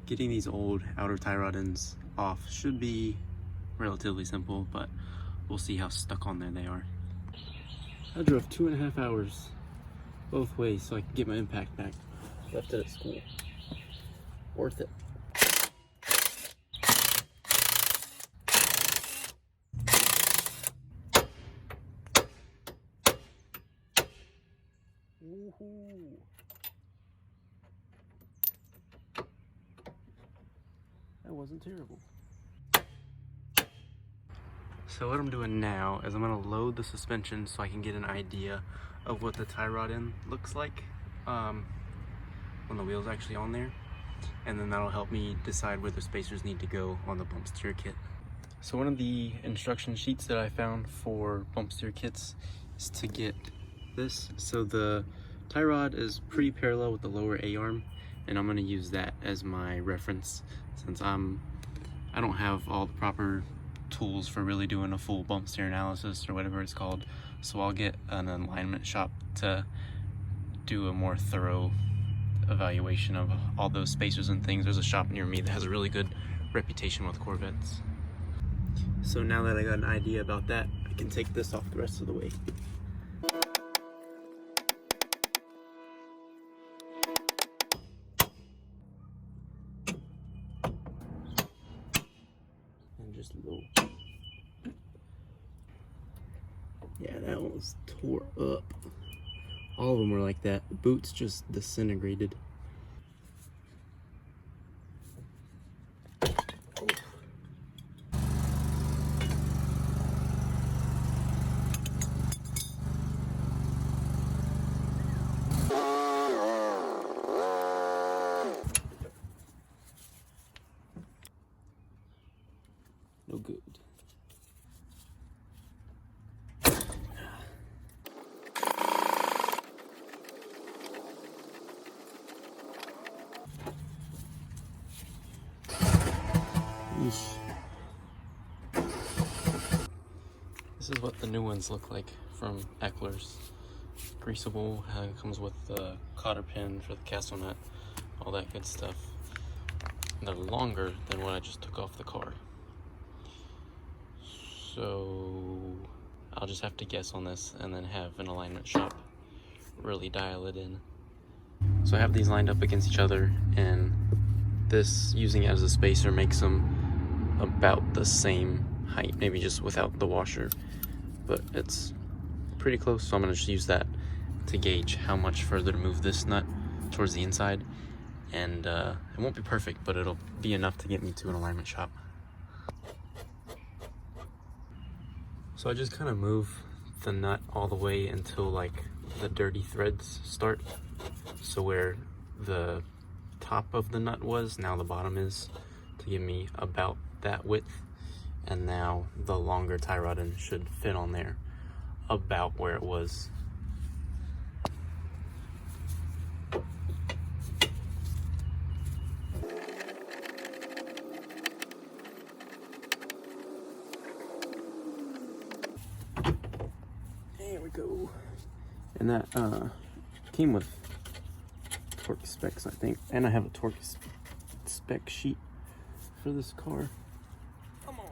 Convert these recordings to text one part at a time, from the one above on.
Getting these old outer tie rod ends off should be relatively simple, but we'll see how stuck on there they are. I drove 2.5 hours both ways so I could get my impact back. Left it at school. Worth it. Woohoo! That wasn't terrible. So what I'm doing now is I'm going to load the suspension so I can get an idea of what the tie rod end looks like when the wheel's actually on there, and then that'll help me decide where the spacers need to go on the bump steer kit. So one of the instruction sheets that I found for bump steer kits is to get this. So the tie rod is pretty parallel with the lower A-arm, and I'm going to use that as my reference since I don't have all the proper tools for really doing a full bump steer analysis or whatever it's called. So I'll get an alignment shop to do a more thorough evaluation of all those spacers and things. There's a shop near me that has a really good reputation with Corvettes. So now that I got an idea about that, I can take this off the rest of the way. And just low. Yeah, that one was tore up. All of them were like that. The boots just disintegrated. No good. Eesh. This is what the new ones look like from Eckler's. Greasable, comes with the cotter pin for the castle nut, all that good stuff. They're longer than what I just took off the car. So I'll just have to guess on this and then have an alignment shop really dial it in. So I have these lined up against each other, and this, using it as a spacer, makes them about the same height, maybe just without the washer, but it's pretty close. So I'm gonna just use that to gauge how much further to move this nut towards the inside, and it won't be perfect, but it'll be enough to get me to an alignment shop. So I just kind of move the nut all the way until like the dirty threads start. So where the top of the nut was, now the bottom is, to give me about that width. And now the longer tie rod end should fit on there about where it was. There we go. And that came with torque specs, I think, and I have a torque spec sheet for this car. Come on.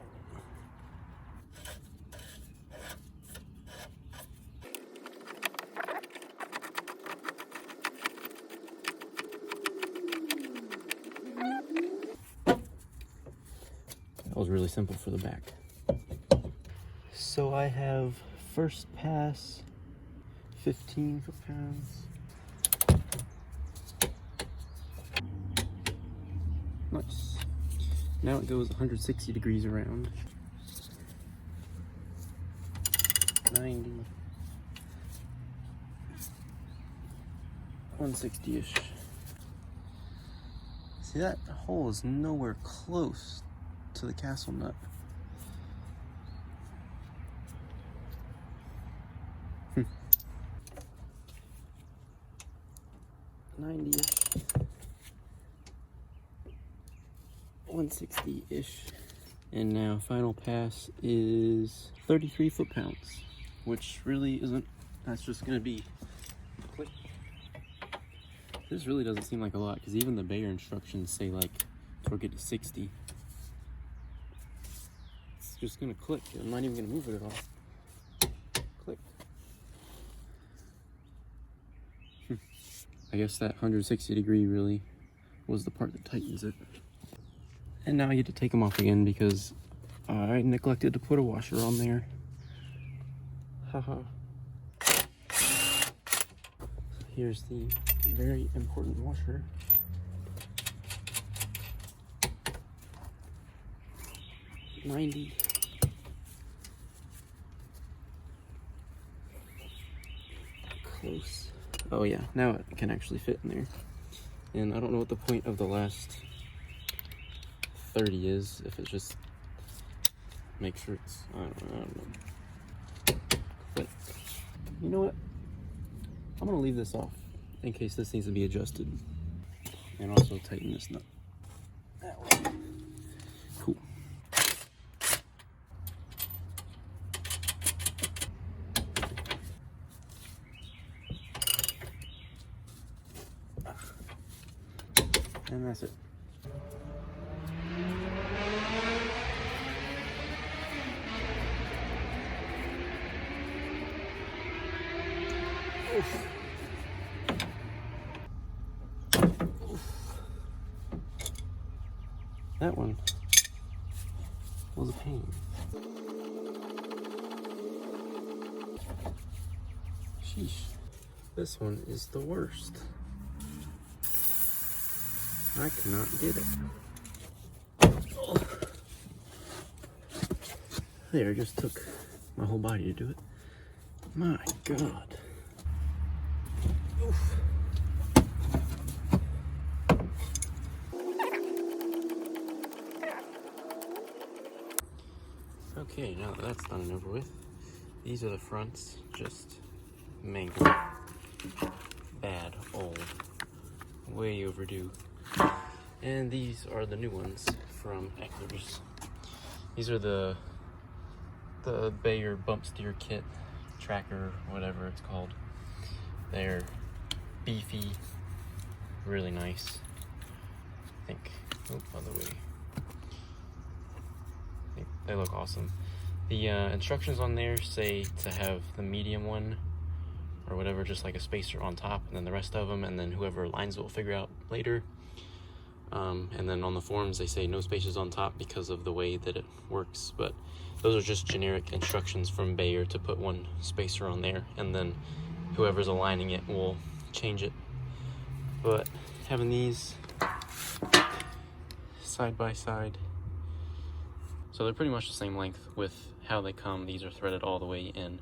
That was really simple for the back. So I have first pass 15 foot-pounds. Nice. Now it goes 160 degrees around. 90. 160-ish. See, that hole is nowhere close to the castle nut. 90-ish. 160-ish. And now final pass is 33 foot-pounds, which really isn't, that's just gonna be quick. This really doesn't seem like a lot, because even the Baer instructions say like So we'll get to 60. It's just gonna click. I'm not even gonna move it at all. Click. I guess that 160 degree really was the part that tightens it. And now I get to take them off again because I neglected to put a washer on there. Haha. Here's the very important washer. $90. Close. Oh yeah, now it can actually fit in there. And I don't know what the point of the last 30 is, if it's just make sure it's, I don't know. But you know what? I'm gonna leave this off in case this needs to be adjusted. And also tighten this nut. That way. Cool. And that's it. Oof. Oof. That one was a pain. Sheesh. This one is the worst. I cannot get it. Oh. There, it just took my whole body to do it. My God. Oof. Okay, now that that's done and over with, these are the fronts, just mangled, bad, old, way overdue. And these are the new ones from Eckler's. These are the Baer bump steer kit, tracker, whatever it's called. They're beefy, really nice. I think, oh, other way. I think they look awesome. The instructions on there say to have the medium one or whatever, just like a spacer on top, and then the rest of them, and then whoever aligns it will figure out later. And then on the forums they say no spacers on top because of the way that it works, but those are just generic instructions from Baer to put one spacer on there, and then whoever's aligning it will change it. But having these side by side, so they're pretty much the same length with how they come. These are threaded all the way in,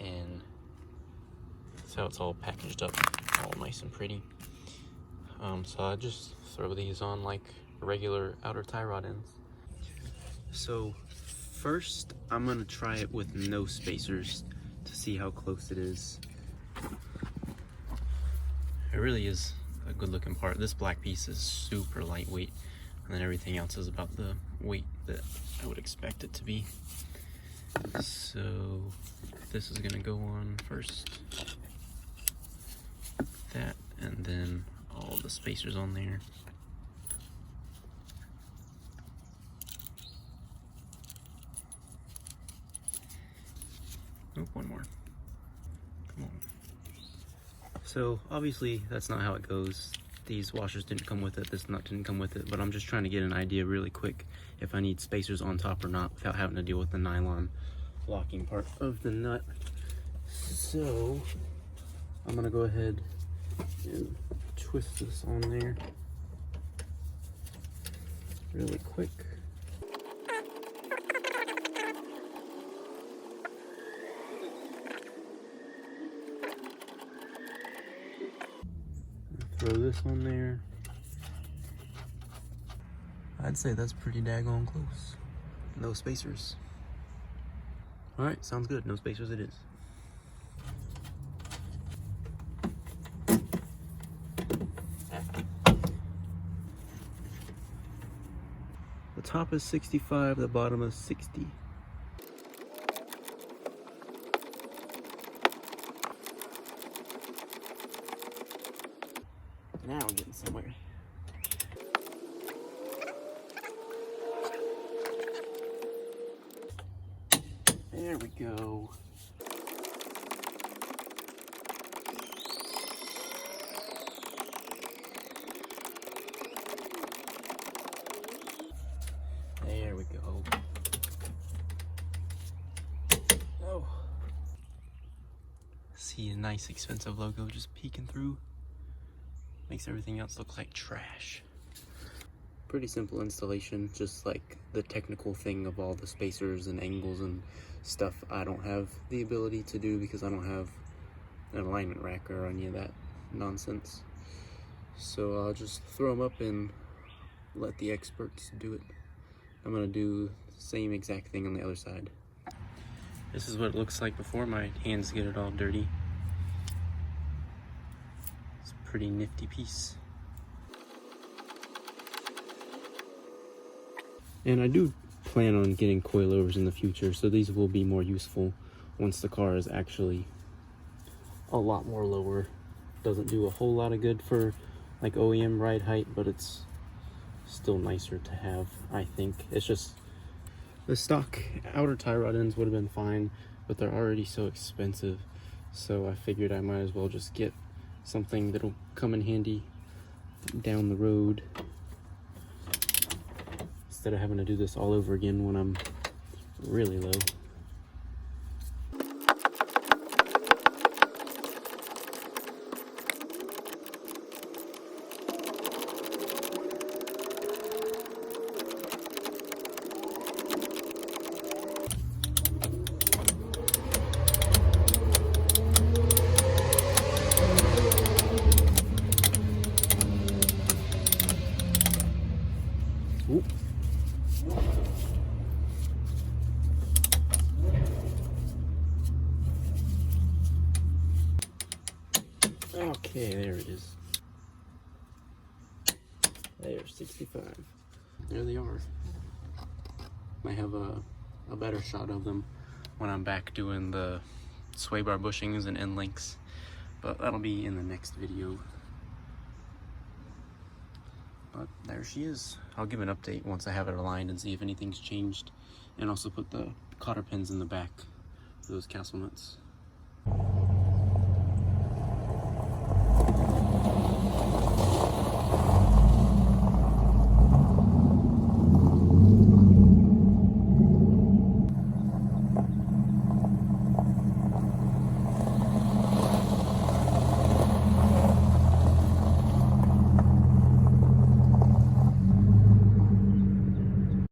and that's how it's all packaged up, all nice and pretty. So I just throw these on like regular outer tie rod ends. So first I'm gonna try it with no spacers to see how close it is. It really is a good looking part. This black piece is super lightweight, and then everything else is about the weight that I would expect it to be. So this is gonna go on first, that, and then all the spacers on there. Oh, one more. Come on. So obviously that's not how it goes. These washers didn't come with it, this nut didn't come with it, but I'm just trying to get an idea really quick if I need spacers on top or not without having to deal with the nylon locking part of the nut. So I'm gonna go ahead and twist this on there really quick. Throw this on there. I'd say that's pretty daggone close. No spacers. All right, sounds good. No spacers it is. The top is 65, the bottom is 60. Now we're getting somewhere. There we go. There we go. Oh. See a nice expensive logo just peeking through. Makes everything else look like trash. Pretty simple installation, just like the technical thing of all the spacers and angles and stuff I don't have the ability to do because I don't have an alignment rack or any of that nonsense. So I'll just throw them up and let the experts do it. I'm gonna do the same exact thing on the other side. This is what it looks like before my hands get it all dirty. It's a pretty nifty piece. And I do plan on getting coilovers in the future, so these will be more useful once the car is actually a lot more lower. Doesn't do a whole lot of good for like OEM ride height, but it's still nicer to have, I think. It's just the stock outer tie rod ends would have been fine, but they're already so expensive, so I figured I might as well just get something that'll come in handy down the road instead of having to do this all over again when I'm really low. Ooh. Okay, there it is. There's 65. There they are. I have a better shot of them when I'm back doing the sway bar bushings and end links, but that'll be in the next video. But there she is. I'll give an update once I have it aligned and see if anything's changed, and also put the cotter pins in the back for those castle nuts.